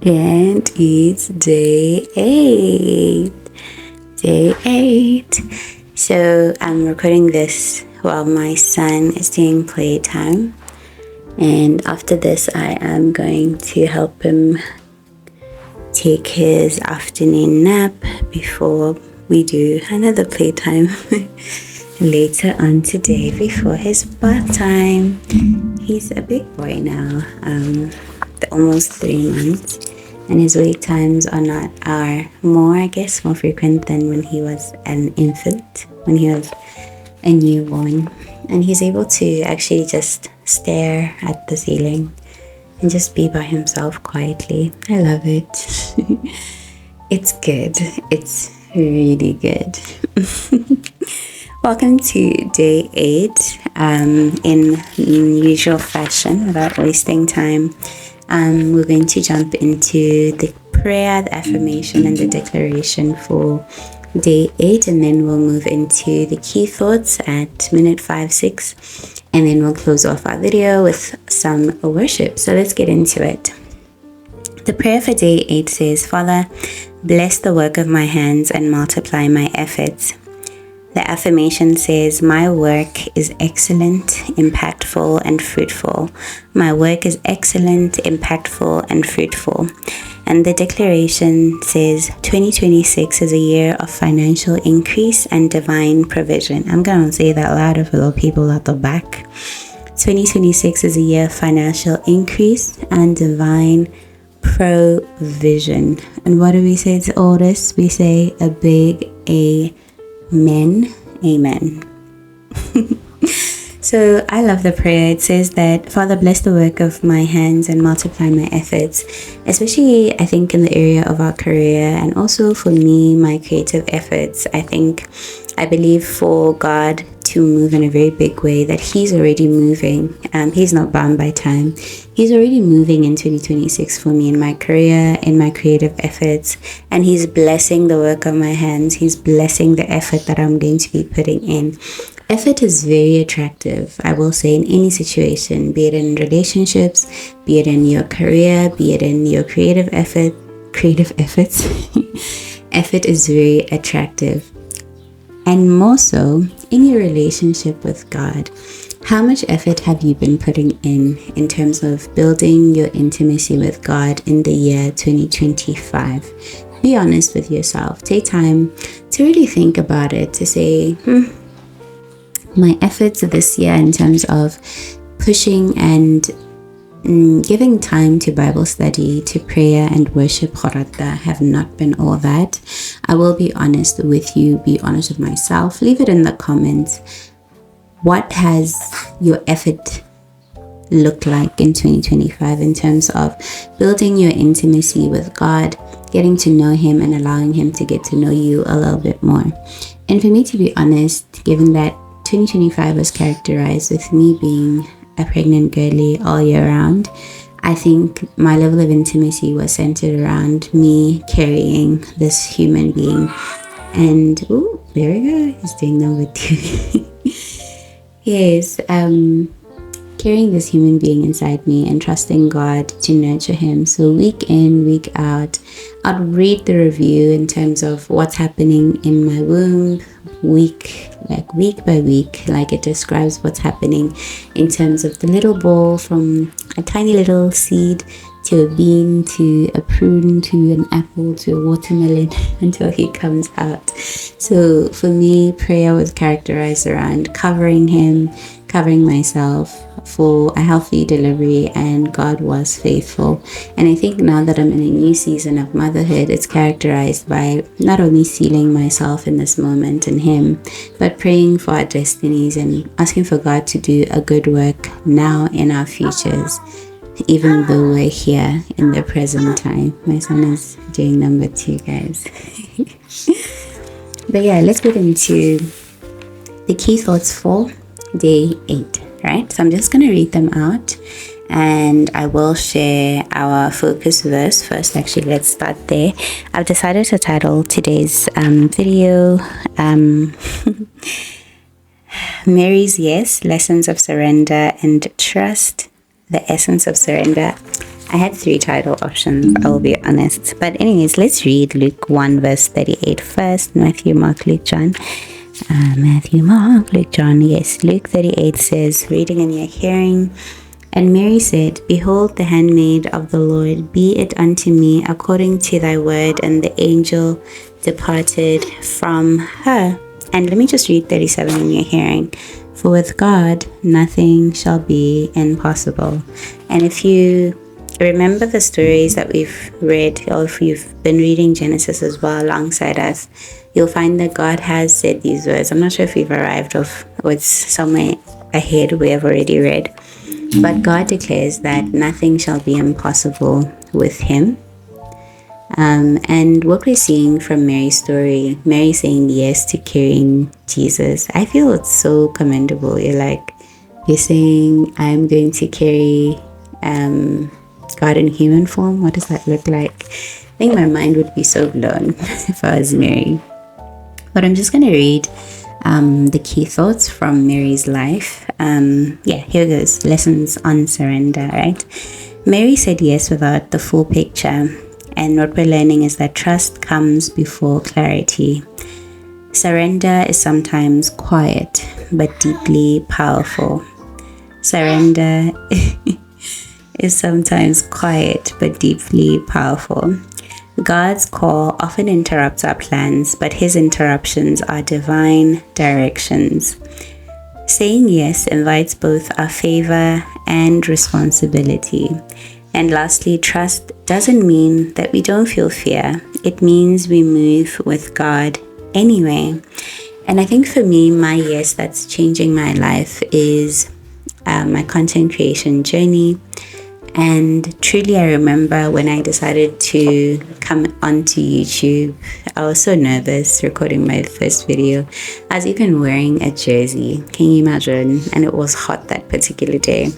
And it's day 8. Day 8. So I'm recording this while my son is doing playtime. And after this, I am going to help him take his afternoon nap before we do another playtime later on today before his bath time. He's a big boy now, almost 3 months, and his wake times are more frequent than when he was an infant, when he was a newborn. And he's able to actually just stare at the ceiling and just be by himself quietly. I love it. It's good. It's really good. Welcome to day 8. In usual fashion, without wasting time, we're going to jump into the prayer, the affirmation, and the declaration for day 8, and then we'll move into the key thoughts at minute 5-6, and then we'll close off our video with some worship. So let's get into it. The prayer for day 8 says, Father, bless the work of my hands and multiply my efforts. The affirmation says, my work is excellent, impactful, and fruitful. My work is excellent, impactful, and fruitful. And the declaration says, 2026 is a year of financial increase and divine provision. I'm going to say that louder for the people at the back. 2026 is a year of financial increase and divine provision. And what do we say to all this? We say a big Amen. Amen. So I love the prayer. It says that, Father, bless the work of my hands and multiply my efforts, especially I think in the area of our career, and also for me, my creative efforts. I believe for God to move in a very big way, that he's already moving. He's not bound by time. He's already moving in 2026 for me in my career, in my creative efforts, and he's blessing the work of my hands. He's blessing the effort that I'm going to be putting in. Effort is very attractive, I will say, in any situation, be it in relationships, be it in your career, be it in your creative efforts. Effort is very attractive. And more so in your relationship with God. How much effort have you been putting in terms of building your intimacy with God in the year 2025? Be honest with yourself. Take time to really think about it, to say, my efforts this year in terms of pushing and giving time to Bible study, to prayer and worship, Gorata, have not been all that. I will be honest with you, be honest with myself. Leave it in the comments. What has your effort looked like in 2025 in terms of building your intimacy with God, getting to know him and allowing him to get to know you a little bit more? And for me, to be honest, given that 2025 was characterized with me being a pregnant girly all year round, I think my level of intimacy was centered around me carrying this human being. And there we go, he's doing number 2. Yes, carrying this human being inside me and trusting God to nurture him. So week in, week out, I'd read the review in terms of what's happening in my womb, week by week, like it describes what's happening in terms of the little ball from a tiny little seed to a bean to a prune to an apple to a watermelon until he comes out. So for me, prayer was characterized around covering him, covering myself for a healthy delivery, and God was faithful. And I think now that I'm in a new season of motherhood, it's characterized by not only sealing myself in this moment in him, but praying for our destinies and asking for God to do a good work now in our futures, even though we're here in the present time. My son is doing number 2, guys. But yeah, let's get into the key thoughts for day 8, right? So I'm just going to read them out, and I will share our focus verse first. Actually, let's start there. I've decided to title today's video Mary's Yes, Lessons of Surrender and Trust. the essence of surrender. I had 3 title options, I will be honest. But anyways, let's read Luke 1 verse 38 first. Matthew, Mark, Luke, John. Matthew, Mark, Luke, John. Yes, Luke 38 says, reading in your hearing. And Mary said, Behold, the handmaid of the Lord, be it unto me according to thy word. And the angel departed from her. And let me just read 37 in your hearing. For with God, nothing shall be impossible. And if you remember the stories that we've read, or if you've been reading Genesis as well alongside us, you'll find that God has said these words. I'm not sure if we've arrived or it's somewhere ahead we have already read. But God declares that nothing shall be impossible with him. And what we're seeing from Mary's story, Mary saying yes to carrying Jesus, I feel it's so commendable. You're saying, I'm going to carry God in human form. What does that look like? I think my mind would be so blown if I was Mary. But I'm just going to read the key thoughts from Mary's life. Here goes. Lessons on surrender, right? Mary said yes without the full picture. And what we're learning is that trust comes before clarity. Surrender is sometimes quiet, but deeply powerful. Surrender is sometimes quiet, but deeply powerful. God's call often interrupts our plans, but his interruptions are divine directions. Saying yes invites both our favor and responsibility. And lastly, trust doesn't mean that we don't feel fear. It means we move with God anyway. And I think for me, my yes that's changing my life is my content creation journey. And truly, I remember when I decided to come onto YouTube, I was so nervous recording my first video. I was even wearing a jersey. Can you imagine? And it was hot that particular day.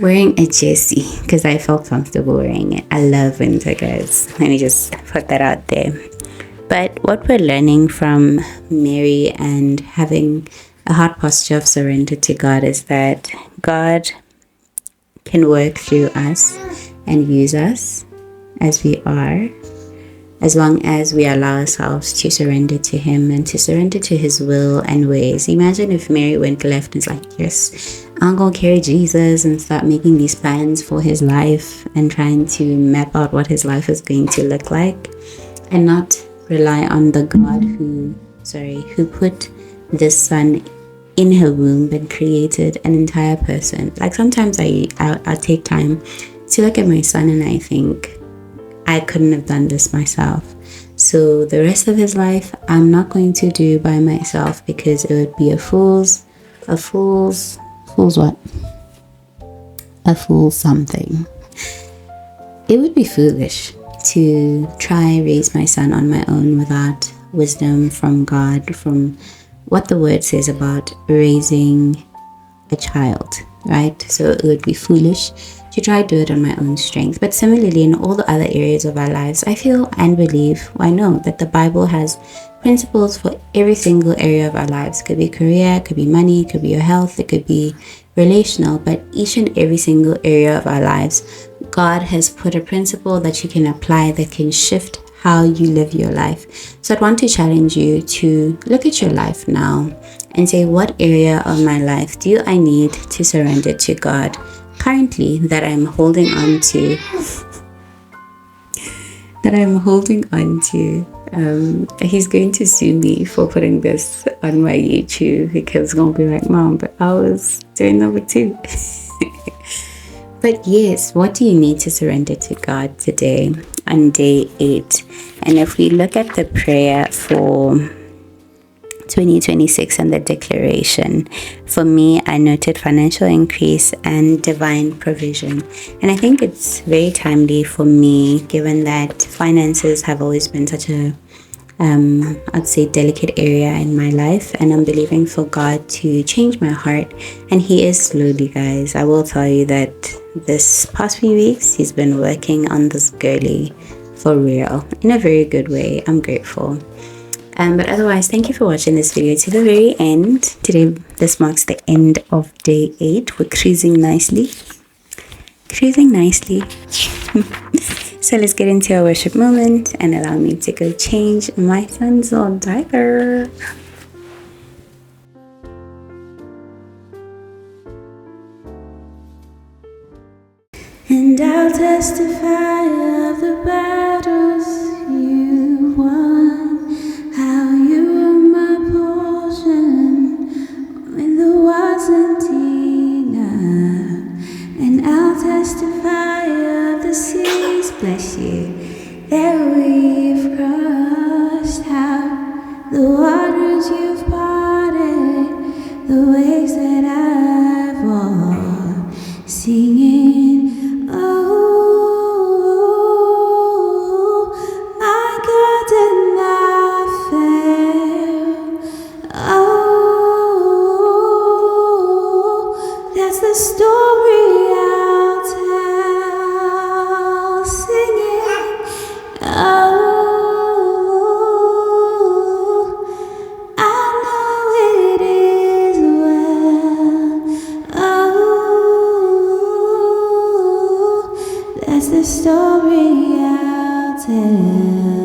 Wearing a jersey because I felt comfortable wearing it. I love winter, guys. Let me just put that out there. But what we're learning from Mary and having a heart posture of surrender to God is that God can work through us and use us as we are, as long as we allow ourselves to surrender to him and to surrender to his will and ways. Imagine if Mary went left and is like, yes, I'm gonna carry Jesus, and start making these plans for his life and trying to map out what his life is going to look like, and not rely on the God who put this son in her womb and created an entire person. Like sometimes I take time to look at my son and I think I couldn't have done this myself. So the rest of his life I'm not going to do by myself, because it would be a fool's something. It would be foolish to try raise my son on my own without wisdom from God, from what the word says about raising a child, right? So it would be foolish to try to do it on my own strength. But similarly, in all the other areas of our lives, I feel and believe, I know that the Bible has principles for every single area of our lives. It could be career, it could be money, it could be your health, it could be relational, but each and every single area of our lives, God has put a principle that you can apply that can shift how you live your life. So I'd want to challenge you to look at your life now and say, what area of my life do I need to surrender to God currently that I'm holding on to? He's going to sue me for putting this on my YouTube, because he's going to be like, Mom, but I was doing number 2. But yes, what do you need to surrender to God today on day 8? And if we look at the prayer for 2026 and the declaration, for me, I noted financial increase and divine provision. And I think it's very timely for me, given that finances have always been such a I'd say delicate area in my life, and I'm believing for God to change my heart, and he is slowly, guys. I will tell you that this past few weeks he's been working on this girly for real, in a very good way. I'm grateful. But otherwise, thank you for watching this video to the very end. Today, this marks the end of day 8. We're cruising nicely. cruising nicely. So let's get into our worship moment and allow me to go change my son's old diaper. And I'll testify of the battles you won, how you were my portion when there wasn't enough. And I'll testify of the seas, bless you, that we've crossed, how the waters you've parted, the waves that I've walked, singing, oh, my God did not fail. Oh, that's the story I'll tell, singing, oh, I know it is well. Oh, that's the story I'll tell.